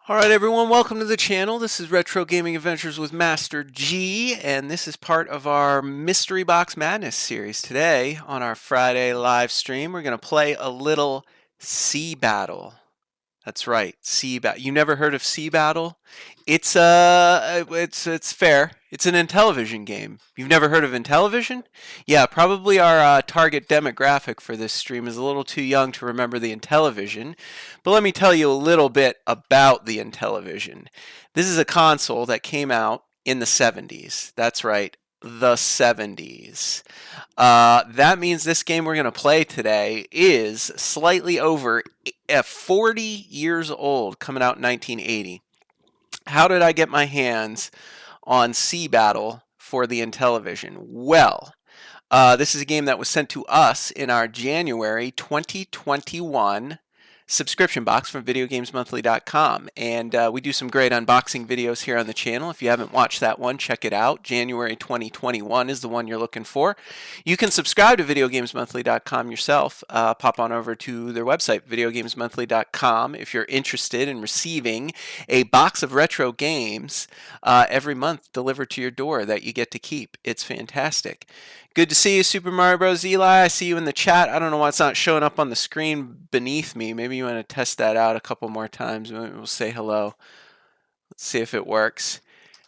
Alright everyone, welcome to the channel. This is Retro Gaming Adventures with Master G, and this is part of our Mystery Box Madness series. Today, on our Friday live stream, we're going to play a little Sea Battle. That's right, Sea Battle. You never heard of Sea Battle? It's fair. It's an Intellivision game. You've never heard of Intellivision? Yeah, probably our target demographic for this stream is a little too young to remember the Intellivision. But let me tell you a little bit about the Intellivision. This is a console that came out in the 70s. That's right, the 70s. That means this game we're going to play today is slightly over 40 years old, coming out in 1980. How did I get my hands on Sea Battle for the Intellivision? Well, this is a game that was sent to us in our January 2021 subscription box from videogamesmonthly.com, and we do some great unboxing videos here on the channel. If you haven't watched that one, check it out. January 2021 is the one you're looking for. You can subscribe to videogamesmonthly.com yourself. Pop on over to their website, videogamesmonthly.com, if you're interested in receiving a box of retro games every month delivered to your door that you get to keep. It's fantastic. Good to see you, Super Mario Bros. Eli. I see you in the chat. I don't know why it's not showing up on the screen beneath me. Maybe you want to test that out a couple more times. Maybe we'll say hello. Let's see if it works.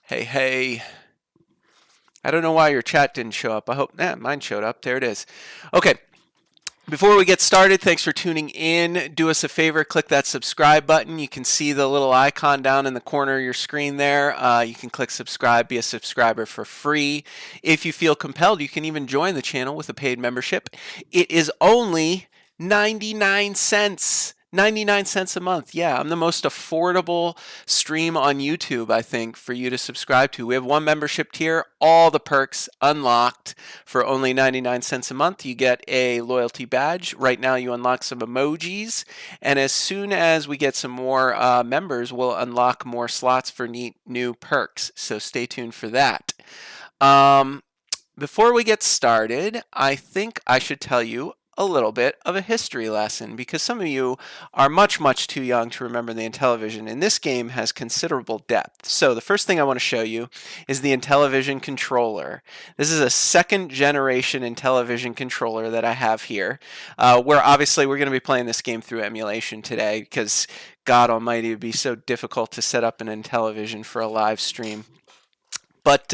Hey, hey. I don't know why your chat didn't show up. I hope, mine showed up. There it is. Okay. Before we get started, thanks for tuning in. Do us a favor, click that subscribe button. You can see the little icon down in the corner of your screen there. You can click subscribe, be a subscriber for free. If you feel compelled, you can even join the channel with a paid membership. It is only 99 cents. 99 cents a month. Yeah, I'm the most affordable stream on YouTube, I think, for you to subscribe to. We have one membership tier, all the perks unlocked for only 99 cents a month. You get a loyalty badge. Right now you unlock some emojis, and as soon as we get some more members, we'll unlock more slots for neat new perks. So stay tuned for that. Before we get started, I think I should tell you a little bit of a history lesson, because some of you are much too young to remember the Intellivision, and this game has considerable depth. So the first thing I want to show you is the Intellivision controller. This is a second generation Intellivision controller that I have here, where obviously we're going to be playing this game through emulation today, because God almighty, it would be so difficult to set up an Intellivision for a live stream. But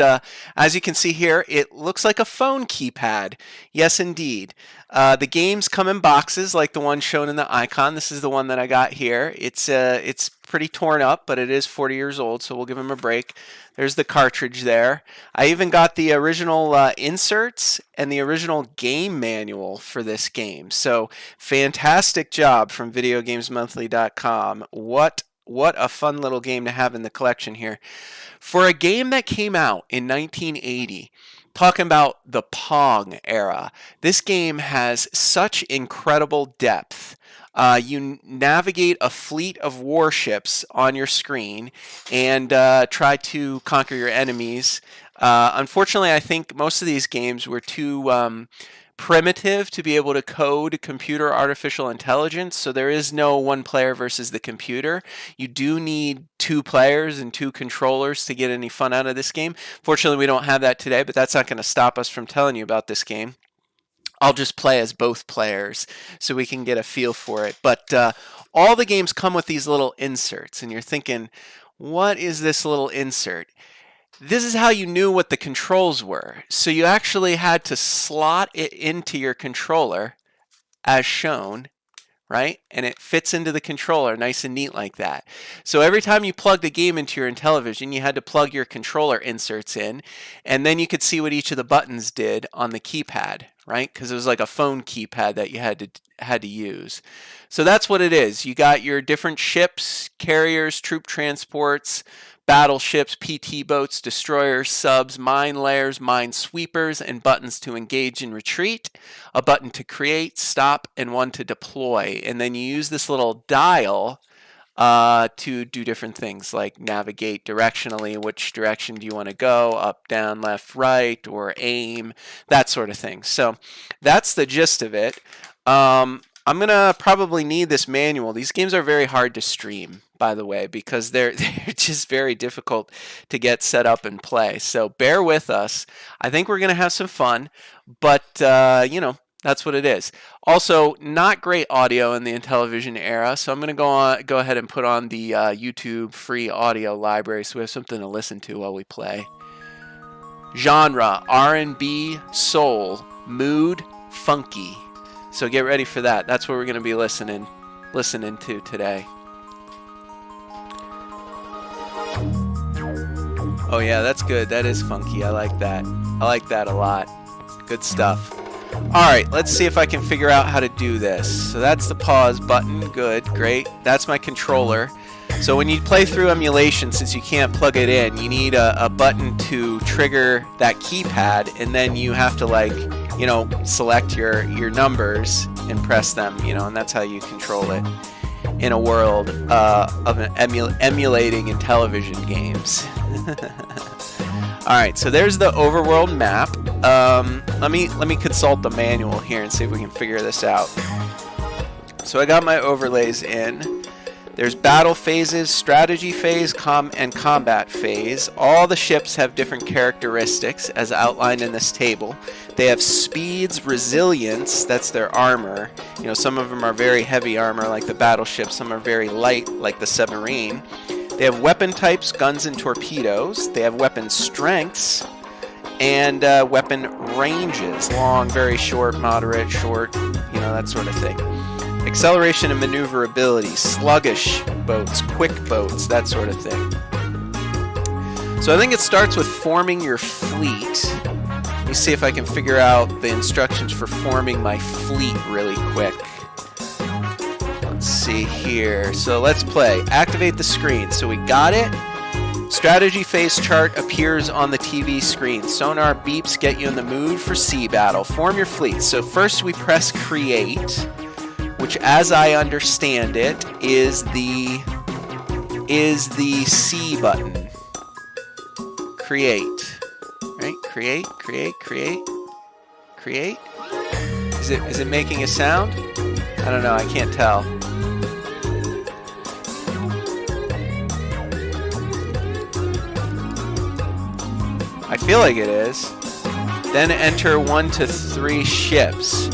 as you can see here, it looks like a phone keypad. Yes, indeed. The games come in boxes like the one shown in the icon. This is the one that I got here. It's pretty torn up, but it is 40 years old, so we'll give them a break. There's the cartridge there. I even got the original inserts and the original game manual for this game. So fantastic job from videogamesmonthly.com. What a fun little game to have in the collection here. For a game that came out in 1980, talking about the Pong era, this game has such incredible depth. You navigate a fleet of warships on your screen and try to conquer your enemies. Unfortunately, I think most of these games were too primitive to be able to code computer artificial intelligence, so there is no one player versus the computer. You do need two players and two controllers to get any fun out of this game. Fortunately, we don't have that today, but that's not going to stop us from telling you about this game. I'll just play as both players so we can get a feel for it. But all the games come with these little inserts, and you're thinking, what is this little insert? This is how you knew what the controls were. So you actually had to slot it into your controller as shown, right? And it fits into the controller nice and neat like that. So every time you plugged a game into your Intellivision, you had to plug your controller inserts in, and then you could see what each of the buttons did on the keypad, right? Because it was like a phone keypad that you had to use. So that's what it is. You got your different ships, carriers, troop transports, battleships, PT boats, destroyers, subs, mine layers, mine sweepers, and buttons to engage and retreat, a button to create, stop, and one to deploy. And then you use this little dial to do different things like navigate directionally. Which direction do you want to go? Up, down, left, right, or aim, that sort of thing. So that's the gist of it. I'm gonna probably need this manual. These games are very hard to stream, by the way, because they're just very difficult to get set up and play. So bear with us. I think we're gonna have some fun, but you know, that's what it is. Also, not great audio in the Intellivision era, so I'm gonna go ahead and put on the YouTube free audio library so we have something to listen to while we play. Genre: R&B, soul, mood, funky. So get ready for that. That's what we're going to be listening to today. Oh yeah, that's good. That is funky. I like that. I like that a lot. Good stuff. Alright, let's see if I can figure out how to do this. So that's the pause button. Good, great. That's my controller. So when you play through emulation, since you can't plug it in, you need a button to trigger that keypad, and then you have to, like, you know, select your numbers and press them, you know, and that's how you control it in a world of emulating Intellivision games. Alright, so there's the overworld map. Let me consult the manual here and see if we can figure this out. So I got my overlays in. There's battle phases, strategy phase, and combat phase. All the ships have different characteristics as outlined in this table. They have speeds, resilience, that's their armor. You know, some of them are very heavy armor like the battleship, some are very light like the submarine. They have weapon types, guns and torpedoes. They have weapon strengths and weapon ranges, long, very short, moderate, short, you know, that sort of thing. Acceleration and maneuverability, sluggish boats, quick boats, that sort of thing. So I think it starts with forming your fleet. Let me see if I can figure out the instructions for forming my fleet really quick. Let's see here. So let's play. Activate the screen. So we got it. Strategy phase chart appears on the TV screen. Sonar beeps get you in the mood for sea battle. Form your fleet. So first we press create, which, as I understand it, is the C button. Create. Right? Create. Is it making a sound? I don't know, I can't tell. I feel like it is. Then enter 1 to 3 ships.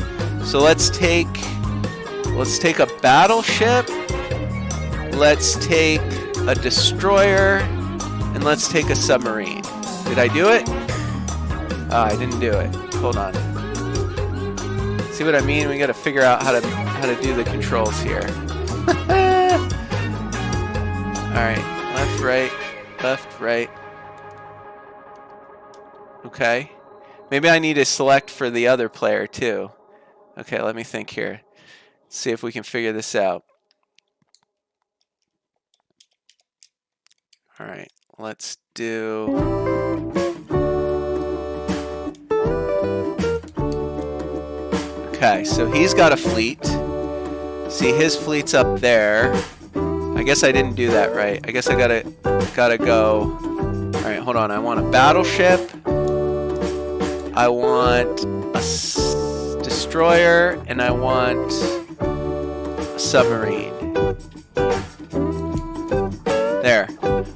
So let's take a battleship, let's take a destroyer, and let's take a submarine. Did I do it? I didn't do it. Hold on. See what I mean? We gotta figure out how to do the controls here. Alright, left, right. Okay. Maybe I need to select for the other player too. Okay, let me think here. See if we can figure this out. All right, let's do... Okay, so he's got a fleet. See, his fleet's up there. I guess I didn't do that right. I guess I gotta go. All right, hold on. I want a battleship. I want a destroyer, and I want a submarine. There.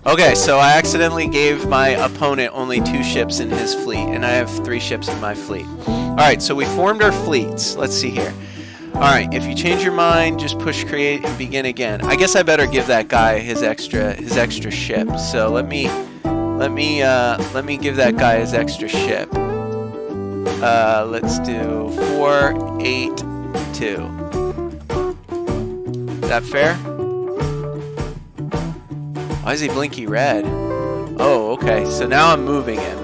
Okay, so I accidentally gave my opponent only 2 ships in his fleet, and I have 3 ships in my fleet. Alright, so we formed our fleets. Let's see here. Alright, if you change your mind, just push create and begin again. I guess I better give that guy his extra ship. So let me give that guy his extra ship. Let's do 4, 8, 2. Is that fair? Why is he blinky red? Oh, okay. So now I'm moving him.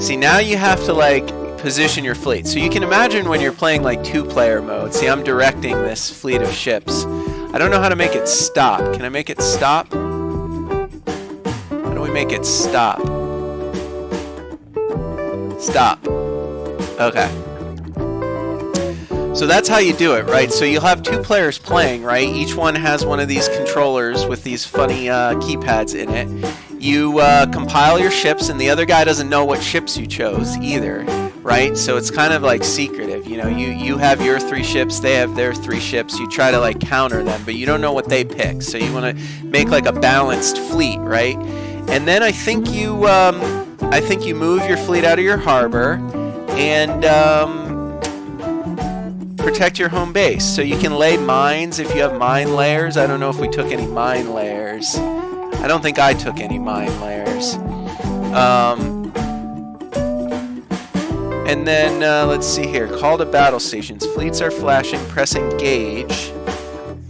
See, now you have to, like, position your fleet. So you can imagine when you're playing, like, 2-player mode. See, I'm directing this fleet of ships. I don't know how to make it stop. Can I make it stop? How do we make it stop? Stop. Okay. So that's how you do it, right? So you'll have 2 players playing, right? Each one has one of these controllers with these funny keypads in it. you compile your ships, and the other guy doesn't know what ships you chose either, right? So it's kind of like secretive. You know, you have your 3 ships, they have their 3 ships. You try to like counter them, but you don't know what they pick. So you want to make like a balanced fleet, right? And then I think you move your fleet out of your harbor and protect your home base. So you can lay mines if you have mine layers. I don't know if we took any mine layers. I don't think I took any mine layers. And then let's see here. Call to battle stations. Fleets are flashing. Press engage.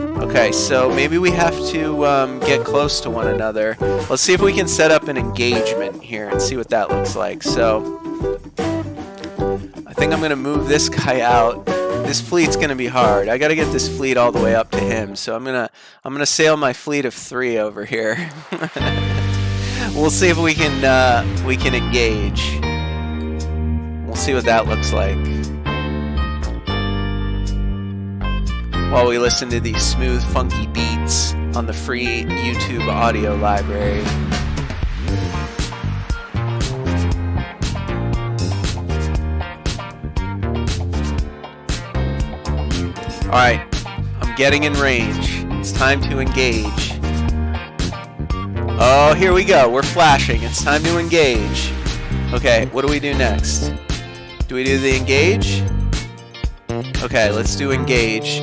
Okay, so maybe we have to get close to one another. Let's see if we can set up an engagement here and see what that looks like. So I think I'm going to move this guy out. This fleet's going to be hard. I got to get this fleet all the way up to him. So I'm going to sail my fleet of 3 over here. We'll see if we can engage. We'll see what that looks like. While we listen to these smooth, funky beats on the free YouTube audio library. Alright, I'm getting in range. It's time to engage. Oh, here we go. We're flashing. It's time to engage. Okay, what do we do next? Do we do the engage? Okay, let's do engage.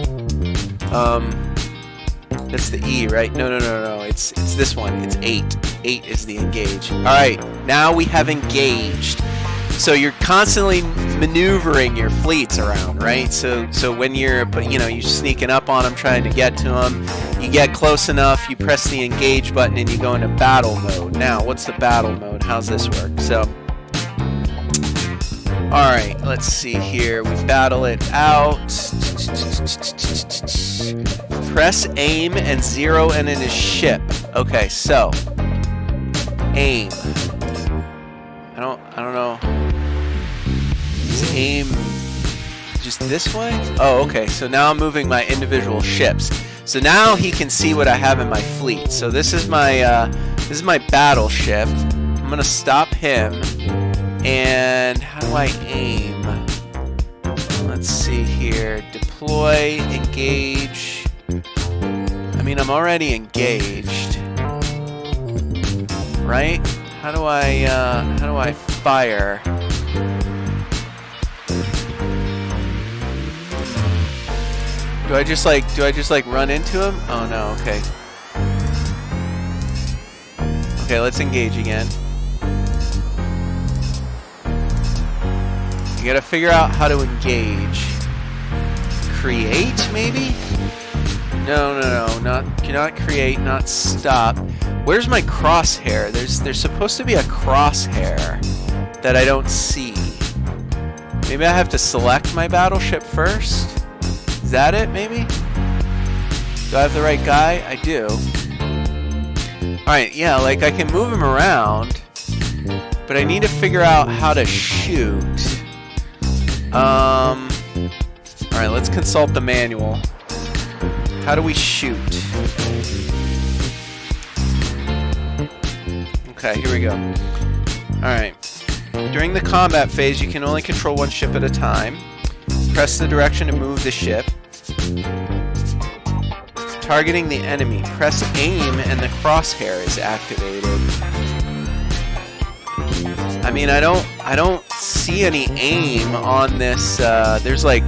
That's the E, right? No. It's this one. It's 8. 8 is the engage. All right, now we have engaged. So you're constantly maneuvering your fleets around, right? So when you're sneaking up on them, trying to get to them, you get close enough, you press the engage button, and you go into battle mode. Now, what's the battle mode? How's this work? So, all right, let's see here. We battle it out. Press aim and zero in his ship. Okay, so aim. I don't know. Is aim just this way? Oh, okay. So now I'm moving my individual ships. So now he can see what I have in my fleet. So this is my battleship. I'm gonna stop him. And how do I aim? Let's see here. Deploy, engage. I mean, I'm already engaged, right? How do I fire? Do I just like run into him? Oh no, okay. Okay, let's engage again. You gotta figure out how to engage. Create, maybe? No, cannot create, not stop. Where's my crosshair? There's supposed to be a crosshair that I don't see. Maybe I have to select my battleship first? Is that it, maybe? Do I have the right guy? I do. Alright, yeah, like I can move him around, but I need to figure out how to shoot. Alright, let's consult the manual. How do we shoot? Okay, here we go. Alright. During the combat phase, you can only control one ship at a time. Press the direction to move the ship. Targeting the enemy. Press aim and the crosshair is activated. I mean, I don't see any aim on this. There's like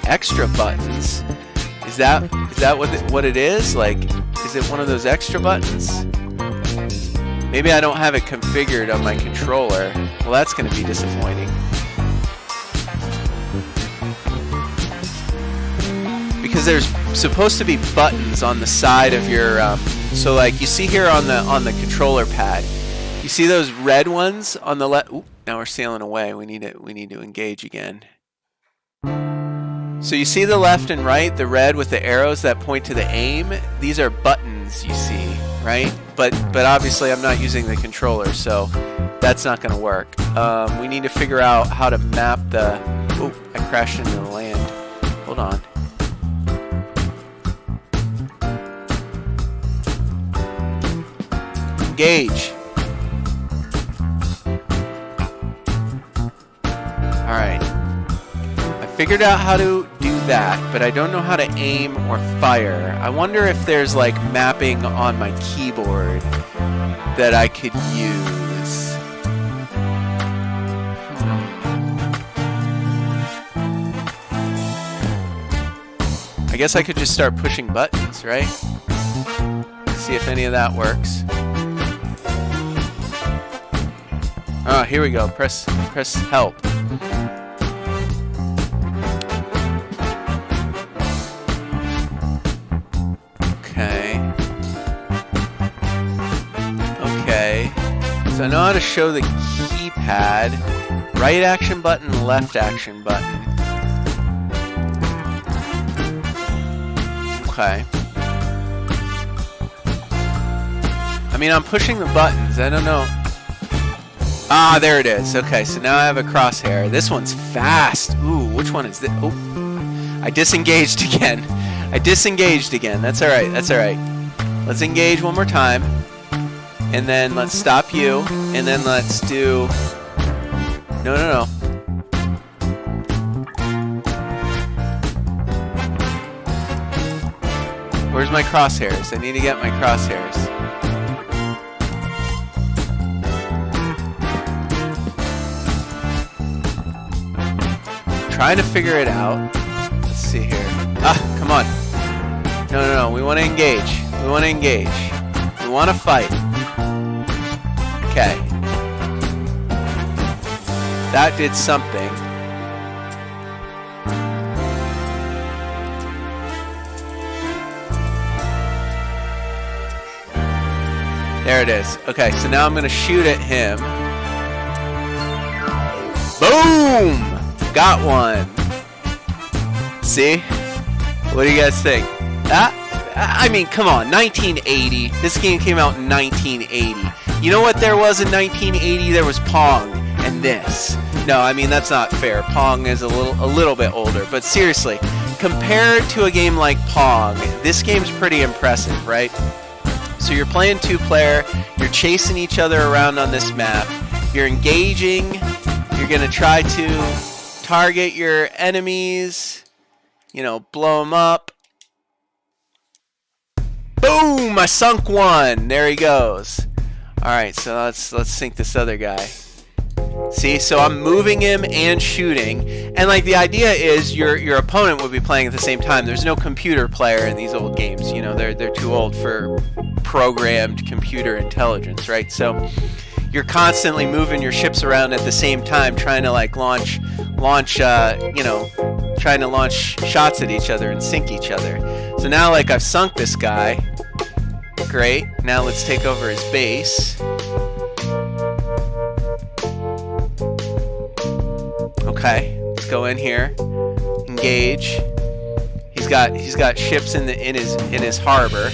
extra buttons. Is that what it is? Like, is it one of those extra buttons? Maybe I don't have it configured on my controller. Well, that's going to be disappointing. Because there's supposed to be buttons on the side of your. So like you see here on the controller pad, you see those red ones on the left. Now we're sailing away. We need to engage again. So you see the left and right, the red with the arrows that point to the aim. These are buttons you see, right? But obviously I'm not using the controller, so that's not going to work. We need to figure out how to map the. Oh, I crashed into the land. Hold on. Engage. Figured out how to do that, but I don't know how to aim or fire. I wonder if there's like mapping on my keyboard that I could use. I guess I could just start pushing buttons, right? See if any of that works. Oh, here we go. Press help. Okay. So I know how to show the keypad. Right action button, left action button. Okay. I mean, I'm pushing the buttons. I don't know. Ah, there it is. Okay, so now I have a crosshair. This one's fast. Ooh, which one is this? Oh, I disengaged again. That's all right. Let's engage one more time. And then let's stop you. And then let's do... No. Where's my crosshairs? I need to get my crosshairs. Trying to figure it out. Let's see here. Ah, come on. No. We want to engage. We want to fight. Okay. That did something. There it is. Okay, so now I'm going to shoot at him. Boom! Got one. See? What do you guys think? I mean, come on. 1980. This game came out in 1980. You know what there was in 1980? There was Pong and this. No, I mean, that's not fair. Pong is a little bit older. But seriously, compared to a game like Pong, this game's pretty impressive, right? So you're playing two-player. You're chasing each other around on this map. You're engaging. You're going to try to target your enemies. You know, blow them up. Boom! I sunk one. There he goes. Alright, so let's sink this other guy. See, so I'm moving him and shooting, and like the idea is your opponent would be playing at the same time. There's no computer player in these old games. You know, they're too old for programmed computer intelligence, right? So you're constantly moving your ships around at the same time, trying to like launch trying to launch shots at each other and sink each other. So now like I've sunk this guy. Great. Now let's take over his base. Okay, let's go in here. Engage. He's got ships in his harbor.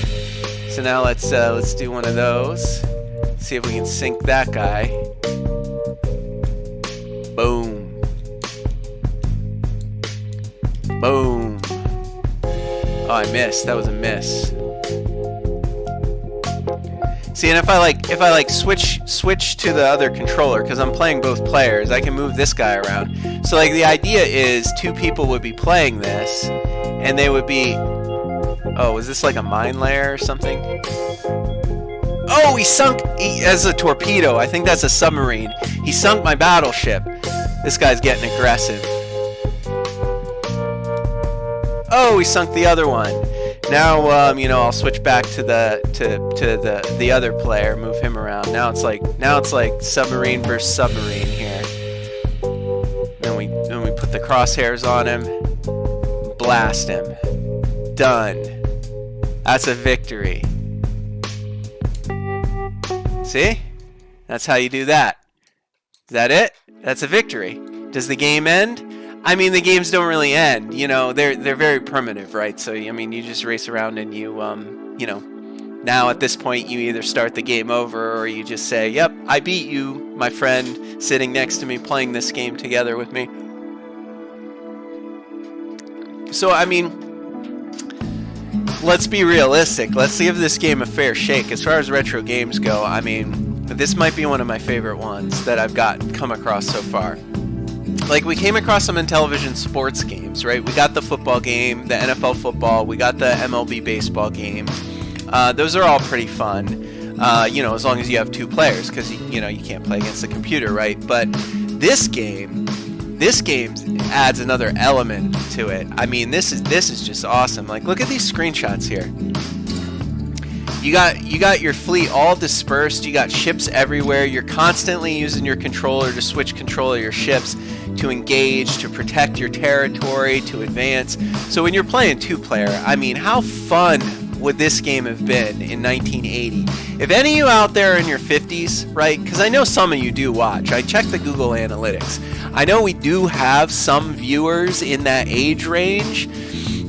So now let's do one of those. See if we can sink that guy. Boom. Boom. Oh, I missed. That was a miss. See, and if I switch to the other controller, because I'm playing both players, I can move this guy around. So like the idea is two people would be playing this, and they would be. Oh, is this like a mine layer or something? Oh, he sunk as a torpedo. I think that's a submarine. He sunk my battleship. This guy's getting aggressive. Oh, he sunk the other one. Now, I'll switch back to the other player, move him around. Now it's like submarine versus submarine here. Then we put the crosshairs on him, blast him. Done. That's a victory. See? That's how you do that. Is that it? That's a victory. Does the game end? I mean, the games don't really end. You know, they're very primitive, right? So, I mean, you just race around and you now at this point you either start the game over or you just say, yep, I beat you, my friend, sitting next to me playing this game together with me. So, I mean, let's be realistic. Let's give this game a fair shake. As far as retro games go, I mean, this might be one of my favorite ones that I've come across so far. like we came across some Intellivision sports games, right? We got the football game, the NFL football, we got the MLB baseball game. Those are all pretty fun, you know, as long as you have 2 players, because you know you can't play against the computer, right? But this game adds another element to it. I mean, this is just awesome. Like, look at these screenshots here. You got your fleet all dispersed. You got ships everywhere. You're constantly using your controller to switch control of your ships, to engage, to protect your territory, to advance. So when you're playing 2-player, I mean, how fun would this game have been in 1980? If any of you out there in your 50s, right? Because I know some of you do watch. I checked the Google Analytics. I know we do have some viewers in that age range.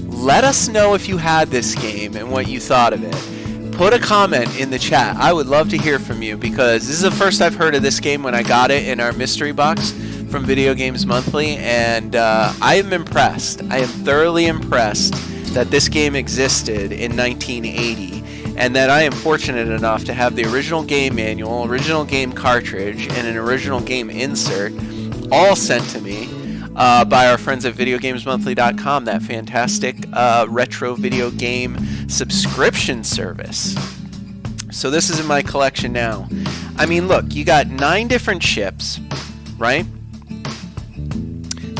Let us know if you had this game and what you thought of it. Put a comment in the chat. I would love to hear from you, because this is the first I've heard of this game when I got it in our mystery box from Video Games Monthly, and I am impressed. I am thoroughly impressed that this game existed in 1980, and that I am fortunate enough to have the original game manual, original game cartridge, and an original game insert all sent to me by our friends at VideoGamesMonthly.com, that fantastic retro video game subscription service. So this is in my collection now. I mean, look, you got 9 different ships, right?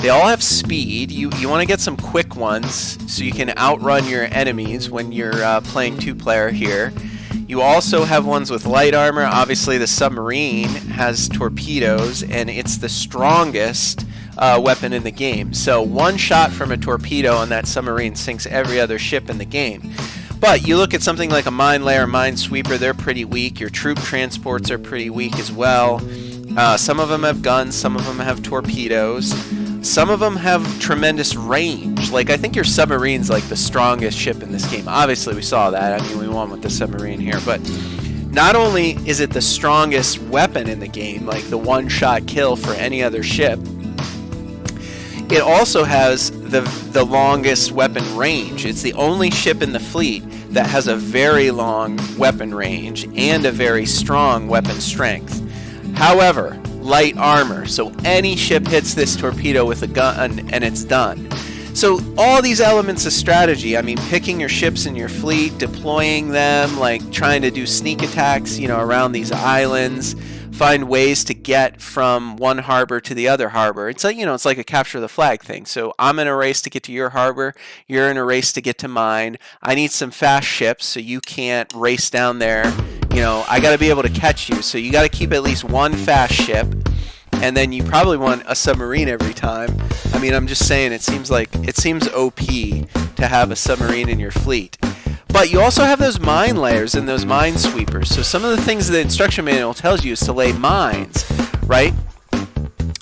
They all have speed. You want to get some quick ones so you can outrun your enemies when you're playing 2-player here. You also have ones with light armor. Obviously, the submarine has torpedoes, and it's the strongest weapon in the game. So 1 shot from a torpedo on that submarine sinks every other ship in the game. But you look at something like a mine layer, minesweeper, they're pretty weak. Your troop transports are pretty weak as well. Some of them have guns, some of them have torpedoes. Some of them have tremendous range. Like, I think your submarine's like the strongest ship in this game. Obviously, we saw that. I mean, we won with the submarine here. But not only is it the strongest weapon in the game, like the 1-shot kill for any other ship, it also has the longest weapon range. It's the only ship in the fleet that has a very long weapon range and a very strong weapon strength. However, light armor, so any ship hits this torpedo with a gun and it's done. So all these elements of strategy, I mean, picking your ships in your fleet, deploying them, like trying to do sneak attacks, you know, around these islands, find ways to get from one harbor to the other harbor. It's like, you know, it's like a capture the flag thing. So I'm in a race to get to your harbor, you're in a race to get to mine. I need some fast ships so you can't race down there. You know, I got to be able to catch you, so you got to keep at least 1 fast ship, and then you probably want a submarine every time. I mean, I'm just saying, it seems OP to have a submarine in your fleet. But you also have those mine layers and those minesweepers. So some of the things the instruction manual tells you is to lay mines, right?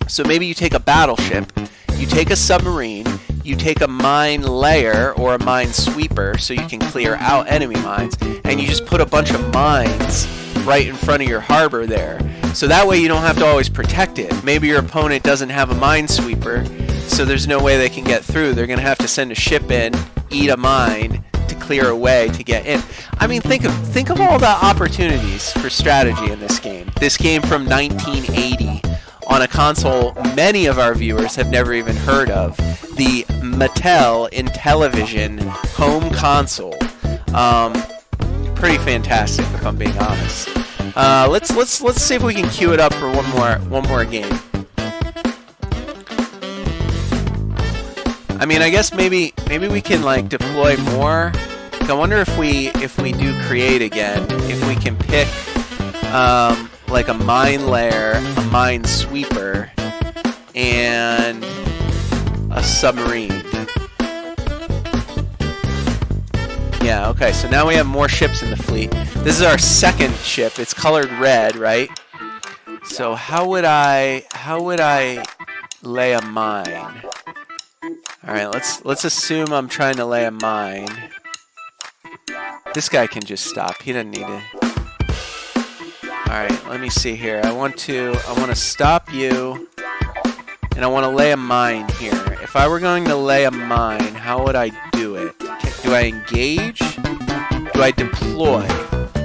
So maybe you take a battleship, you take a submarine, you take a mine layer or a minesweeper so you can clear out enemy mines, and you just put a bunch of mines right in front of your harbor there. So that way you don't have to always protect it. Maybe your opponent doesn't have a minesweeper, so there's no way they can get through. They're going to have to send a ship in, eat a mine to clear a way to get in. I mean, think of all the opportunities for strategy in this game. This game from 1980 on a console many of our viewers have never even heard of, the Mattel Intellivision home console. Pretty fantastic, if I'm being honest. Let's see if we can queue it up for one more game. I mean, I guess maybe we can like deploy more. I wonder if we do create again, if we can pick like a mine layer, a minesweeper, and a submarine. Yeah, okay, so now we have more ships in the fleet. This is our second ship. It's colored red, right? So how would I lay a mine? Alright, let's assume I'm trying to lay a mine. This guy can just stop. He doesn't need to. Alright, let me see here. I want to stop you, and I want to lay a mine here. If I were going to lay a mine, how would I do it? Do I engage? Do I deploy?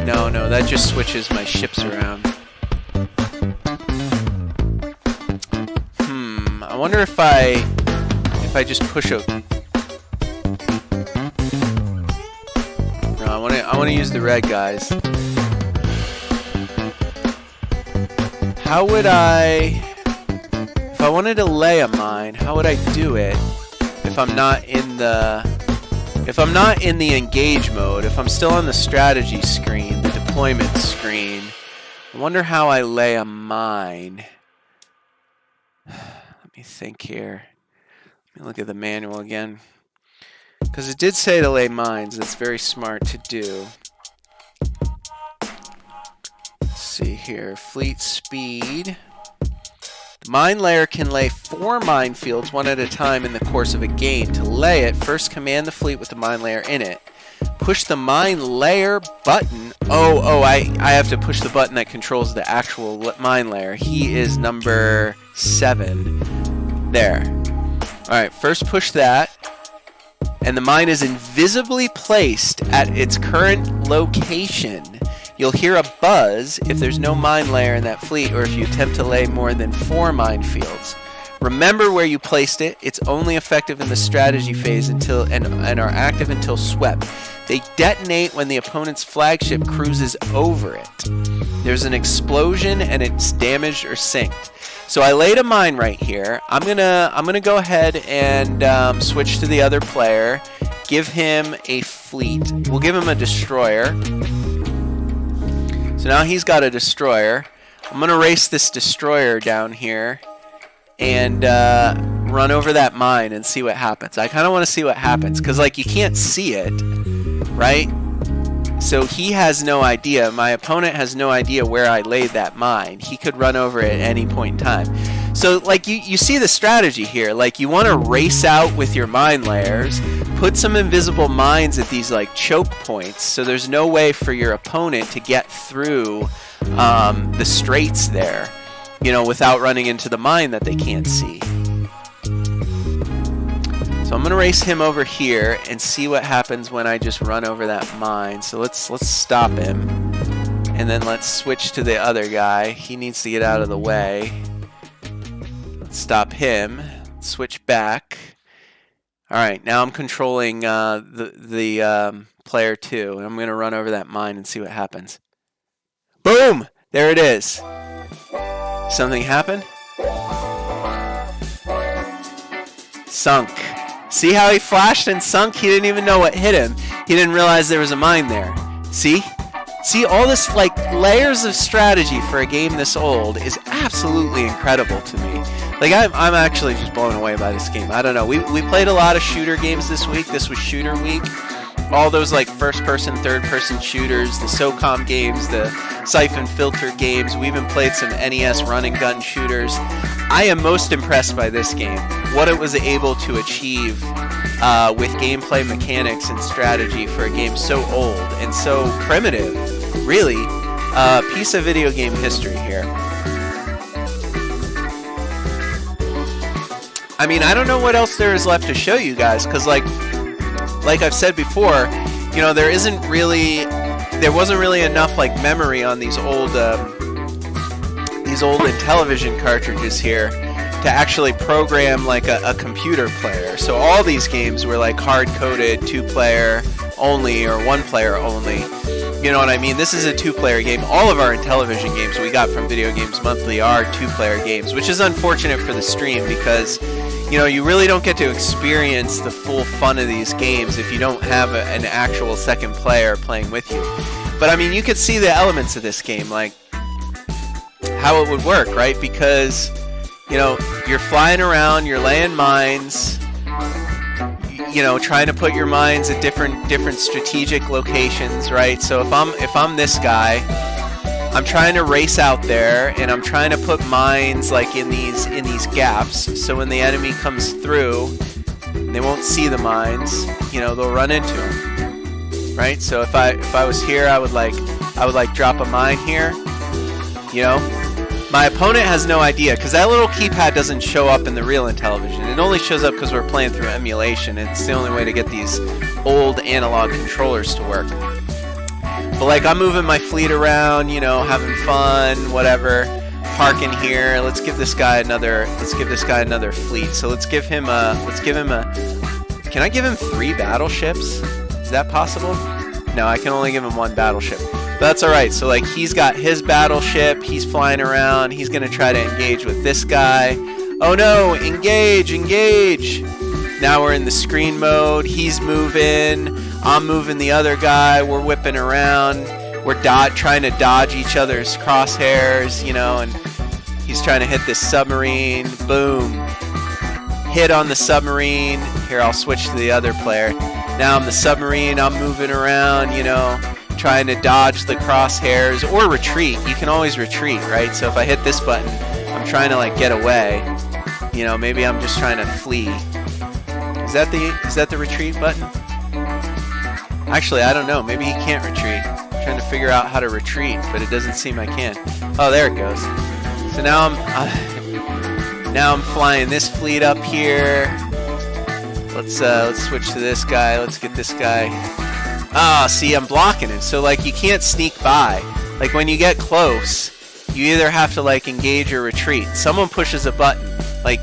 No, that just switches my ships around. I wonder if I just push a... No, I want to use the red guys. How would I... If I wanted to lay a mine, how would I do it if I'm not in the... If I'm not in the engage mode, if I'm still on the strategy screen, the deployment screen, I wonder how I lay a mine. Let me think here. Let me look at the manual again. Because it did say to lay mines. It's very smart to do. Let's see here. Fleet speed. The mine layer can lay 4 minefields one at a time in the course of a game. To lay it, first command the fleet with the mine layer in it. Push the mine layer button. I have to push the button that controls the actual mine layer. He is number 7. There. Alright, first push that. And the mine is invisibly placed at its current location. You'll hear a buzz if there's no mine layer in that fleet or if you attempt to lay more than 4 minefields. Remember where you placed it. It's only effective in the strategy phase until and are active until swept. They detonate when the opponent's flagship cruises over it. There's an explosion and it's damaged or sinked. So I laid a mine right here. I'm gonna go ahead and switch to the other player. Give him a fleet. We'll give him a destroyer. So now he's got a destroyer. I'm gonna race this destroyer down here and run over that mine and see what happens. I kind of want to see what happens because, like, you can't see it, right? So he has no idea. My opponent has no idea where I laid that mine. He could run over it at any point in time. So, like, you see the strategy here. Like, you want to race out with your mine layers, put some invisible mines at these, like, choke points, so there's no way for your opponent to get through the straits there, you know, without running into the mine that they can't see. So I'm going to race him over here and see what happens when I just run over that mine. So let's stop him. And then let's switch to the other guy. He needs to get out of the way. Let's stop him. Switch back. Alright, now I'm controlling the player 2. And I'm going to run over that mine and see what happens. Boom! There it is. Something happened? Sunk. See how he flashed and sunk? He didn't even know what hit him. He didn't realize there was a mine there. See? See, all this, like, layers of strategy for a game this old is absolutely incredible to me. Like, I'm actually just blown away by this game. I don't know. We played a lot of shooter games this week. This was shooter week. All those, like, first-person, third-person shooters, the SOCOM games, the Siphon Filter games. We even played some NES run-and-gun shooters. I am most impressed by this game. What it was able to achieve with gameplay mechanics and strategy for a game so old and so primitive. Really, a piece of video game history here. I mean, I don't know what else there is left to show you guys, because like I've said before, you know, there wasn't really enough like memory on these old Intellivision cartridges here to actually program like a computer player. So all these games were like hard-coded 2-player only or 1-player only. You know what I mean? This is a 2-player game. All of our Intellivision games we got from Video Games Monthly are 2-player games, which is unfortunate for the stream because, you know, you really don't get to experience the full fun of these games if you don't have an actual second player playing with you. But I mean, you could see the elements of this game, like how it would work, right? Because, you know, you're flying around, you're laying mines, you know, trying to put your mines at different strategic locations, right? So if I'm this guy, I'm trying to race out there and I'm trying to put mines like in these gaps, so when the enemy comes through, they won't see the mines, you know, they'll run into them, right? So if I was here, I would drop a mine here, you know. My opponent has no idea, because that little keypad doesn't show up in the real Intellivision. It only shows up because we're playing through emulation, and it's the only way to get these old analog controllers to work. But like, I'm moving my fleet around, you know, having fun, whatever, park in here. Let's give this guy another fleet. So let's give him a can I give him 3 battleships? Is that possible? No, I can only give him 1 battleship. But that's all right. So like he's got his battleship, he's flying around, he's going to try to engage with this guy. Oh no, engage. Now we're in the screen mode. He's moving, I'm moving the other guy, we're whipping around. We're trying to dodge each other's crosshairs, you know, and he's trying to hit this submarine. Boom. Hit on the submarine. Here, I'll switch to the other player. Now I'm the submarine. I'm moving around, you know, trying to dodge the crosshairs or retreat. You can always retreat, right? So if I hit this button, I'm trying to like get away. You know, maybe I'm just trying to flee. Is that the retreat button? Actually, I don't know. Maybe he can't retreat. Trying to figure out how to retreat, but it doesn't seem I can. Oh, there it goes. So now I'm flying this fleet up here. Let's switch to this guy. Let's get this guy. Ah, see, I'm blocking him. So like you can't sneak by. Like when you get close, you either have to like engage or retreat. Someone pushes a button. Like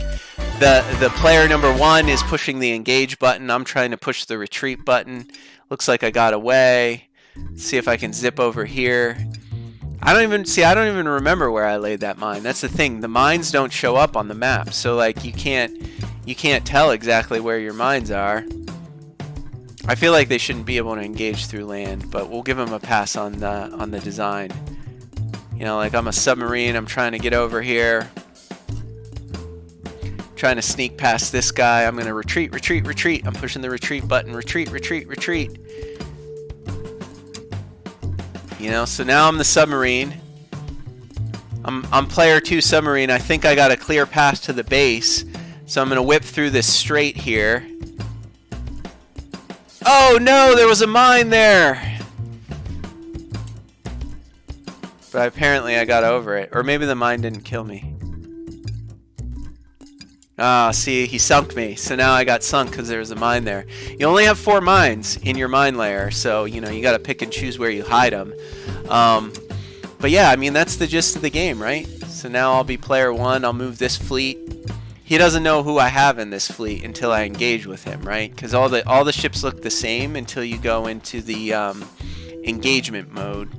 the player number 1 is pushing the engage button. I'm trying to push the retreat button. Looks like I got away. See if I can zip over here. I don't even remember where I laid that mine. That's the thing. The mines don't show up on the map. So like you can't tell exactly where your mines are. I feel like they shouldn't be able to engage through land, but we'll give them a pass on the design. You know, like I'm a submarine, I'm trying to get over here. Trying to sneak past this guy. I'm going to retreat. I'm pushing the retreat button. Retreat. You know, so now I'm the submarine. I'm player 2 submarine. I think I got a clear path to the base. So I'm going to whip through this strait here. Oh no, there was a mine there. But apparently I got over it. Or maybe the mine didn't kill me. Ah, see, he sunk me. So now I got sunk because there was a mine there. You only have 4 mines in your mine layer, so you know you got to pick and choose where you hide them. But yeah, I mean that's the gist of the game, right? So now I'll be player 1. I'll move this fleet. He doesn't know who I have in this fleet until I engage with him, right? Because all the ships look the same until you go into the engagement mode.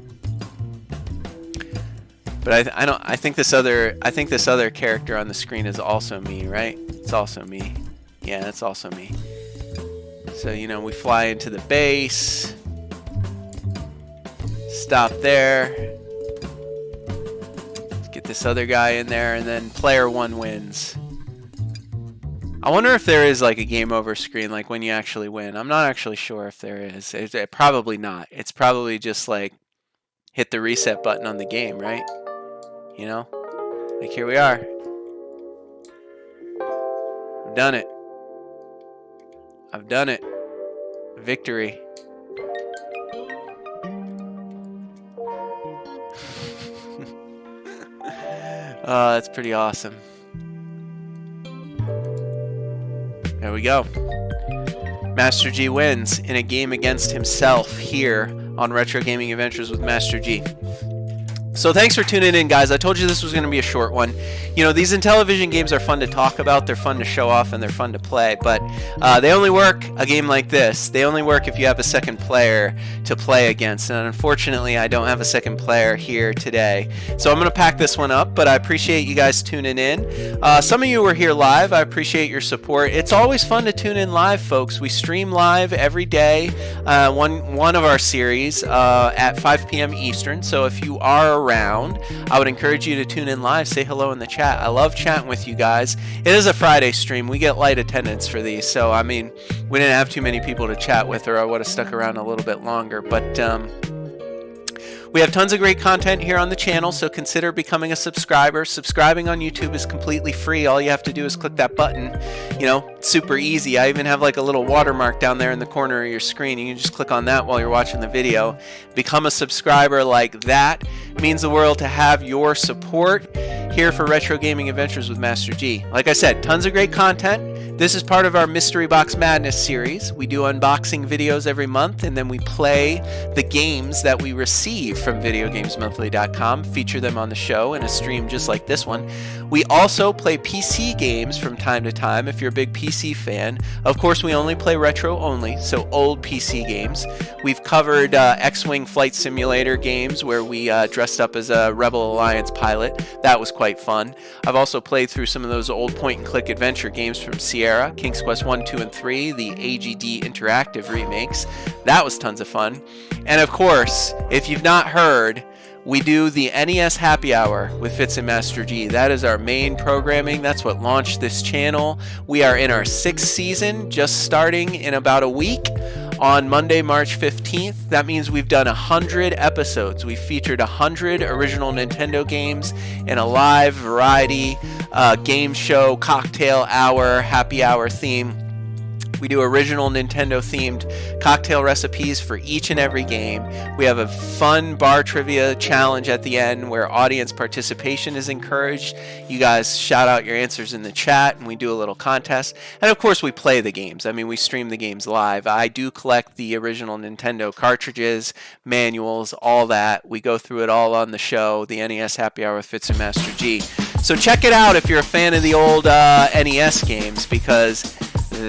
But I think this other character on the screen is also me, right? It's also me. Yeah, that's also me. So, you know, we fly into the base. Stop there. Let's get this other guy in there, and then player 1 wins. I wonder if there is like a game over screen, like when you actually win. I'm not actually sure if there is. Probably not. It's probably just like hit the reset button on the game, right? You know, like here we are. I've done it. I've done it. Victory. Oh, that's pretty awesome. There we go. Master G wins in a game against himself here on Retro Gaming Adventures with Master G. So thanks for tuning in, guys. I told you this was going to be a short one. You know, these Intellivision games are fun to talk about, they're fun to show off, and they're fun to play, but they only work, a game like this, they only work if you have a second player to play against, and unfortunately I don't have a second player here today. So I'm going to pack this one up, but I appreciate you guys tuning in. Some of you were here live. I appreciate your support. It's always fun to tune in live, folks. We stream live every day, one of our series at 5 p.m. Eastern, so if you are around, I would encourage you to tune in live, say hello in the chat. I love chatting with you guys. It is a Friday stream. We get light attendance for these, so I mean, we didn't have too many people to chat with, or I would have stuck around a little bit longer, but we have tons of great content here on the channel, so consider becoming a subscriber. Subscribing on YouTube is completely free. All you have to do is click that button. You know, it's super easy. I even have like a little watermark down there in the corner of your screen. You can just click on that while you're watching the video. Become a subscriber. Like that means the world to have your support here for Retro Gaming Adventures with Master G. Like I said, tons of great content. This is part of our Mystery Box Madness series. We do unboxing videos every month, and then we play the games that we receive from VideoGamesMonthly.com, feature them on the show in a stream just like this one. We also play PC games from time to time if you're a big PC fan. Of course, we only play retro only, so old PC games. We've covered X-Wing Flight Simulator games where we dressed up as a Rebel Alliance pilot. That was quite fun. I've also played through some of those old point-and-click adventure games from Sierra, King's Quest 1, 2, and 3, the AGD Interactive remakes. That was tons of fun. And of course, if you've not heard, we do the NES Happy Hour with Fitz and Master G. That is our main programming. That's what launched this channel. We are in our 6th season, just starting in about a week. On Monday, March 15th, that means we've done 100 episodes. We've featured 100 original Nintendo games in a live variety game show, cocktail hour, happy hour theme. We do original Nintendo-themed cocktail recipes for each and every game. We have a fun bar trivia challenge at the end where audience participation is encouraged. You guys shout out your answers in the chat, and we do a little contest. And of course, we play the games. I mean, we stream the games live. I do collect the original Nintendo cartridges, manuals, all that. We go through it all on the show, the NES Happy Hour with Fitz and Master G. So check it out if you're a fan of the old NES games, because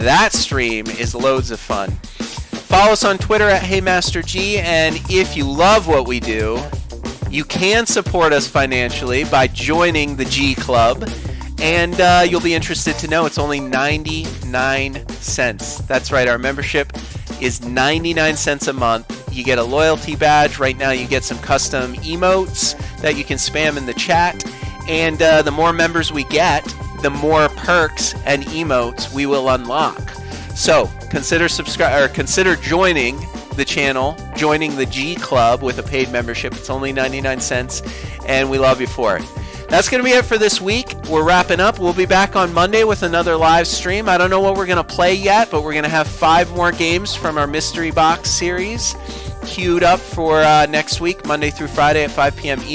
that stream is loads of fun. Follow us on Twitter at HeyMasterG, and if you love what we do, you can support us financially by joining the G Club, and you'll be interested to know it's only 99 cents. That's right, our membership is 99 cents a month. You get a loyalty badge. Right now you get some custom emotes that you can spam in the chat, and the more members we get, the more perks and emotes we will unlock. So consider joining the channel, joining the G Club with a paid membership. It's only 99 cents, and we love you for it. That's going to be it for this week. We're wrapping up. We'll be back on Monday with another live stream. I don't know what we're going to play yet, but we're going to have 5 more games from our Mystery Box series queued up for next week, Monday through Friday at 5 p.m. Eastern.